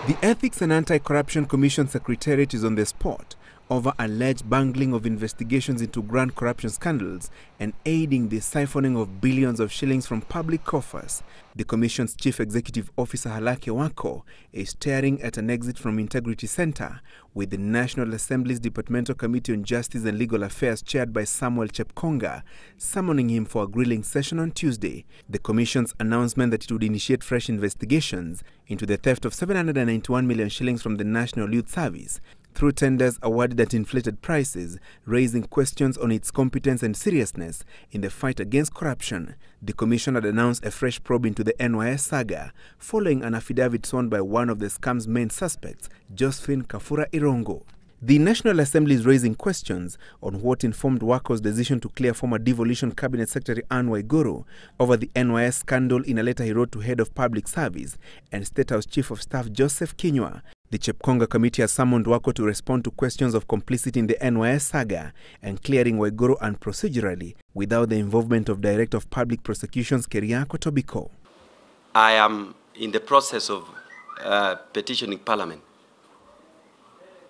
The Ethics and Anti-Corruption Commission Secretariat is on the spot over alleged bungling of investigations into grand corruption scandals and aiding the siphoning of billions of shillings from public coffers. The Commission's Chief Executive Officer Halake Wako is staring at an exit from Integrity Center, with the National Assembly's Departmental Committee on Justice and Legal Affairs chaired by Samuel Chepkonga summoning him for a grilling session on Tuesday. The Commission's announcement that it would initiate fresh investigations into the theft of 791 million shillings from the National Youth Service through tenders awarded at inflated prices, raising questions on its competence and seriousness in the fight against corruption. The Commission had announced a fresh probe into the NYS saga following an affidavit sworn by one of the scam's main suspects, Josephine Kafura Irongo. The National Assembly is raising questions on what informed Wako's decision to clear former Devolution Cabinet Secretary Anne Waiguru over the NYS scandal in a letter he wrote to Head of Public Service and State House Chief of Staff Joseph Kinyua. The Chepkonga Committee has summoned Wako to respond to questions of complicity in the NYS saga and clearing Waiguru unprocedurally without the involvement of Director of Public Prosecutions Keriako Tobiko. I am in the process of petitioning Parliament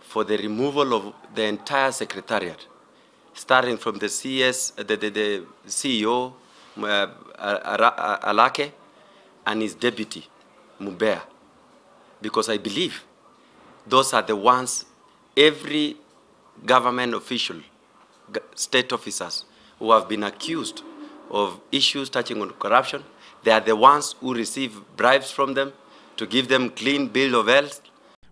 for the removal of the entire Secretariat, starting from the the CEO, Alake, and his deputy, Mubea, because I believe those are the ones, every government official, state officers who have been accused of issues touching on corruption, they are the ones who receive bribes from them to give them clean bill of health.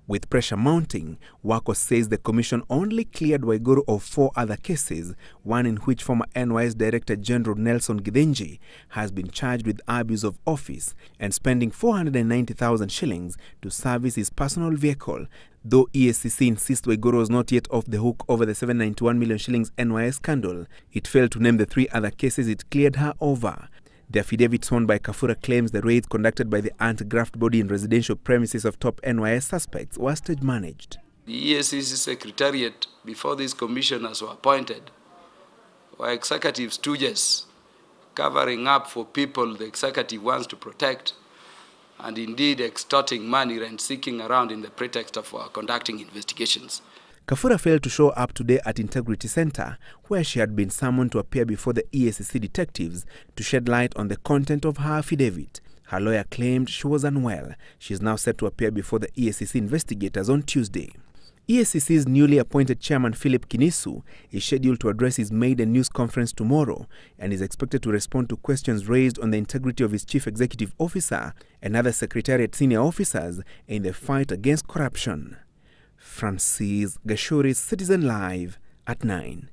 With pressure mounting, Wako says the Commission only cleared Waiguru of 4 other cases, one in which former NYS Director General Nelson Githinji has been charged with abuse of office and spending 490,000 shillings to service his personal vehicle, though EACC insists Waiguru was not yet off the hook over the 791 million shillings NYS scandal. It failed to name the 3 other cases it cleared her over. The affidavit sworn by Kafura claims the raids conducted by the anti-graft body in residential premises of top NYS suspects were stage-managed. The EACC Secretariat, before these commissioners were appointed, were executive stooges covering up for people the executive wants to protect, and indeed extorting money and seeking around in the pretext of conducting investigations. Kafura failed to show up today at Integrity Center, where she had been summoned to appear before the EACC detectives to shed light on the content of her affidavit. Her lawyer claimed she was unwell. She is now set to appear before the EACC investigators on Tuesday. EACC's newly appointed chairman Philip Kinisu is scheduled to address his maiden news conference tomorrow and is expected to respond to questions raised on the integrity of his chief executive officer and other secretariat senior officers in the fight against corruption. Francis Gashuri, Citizen Live at 9.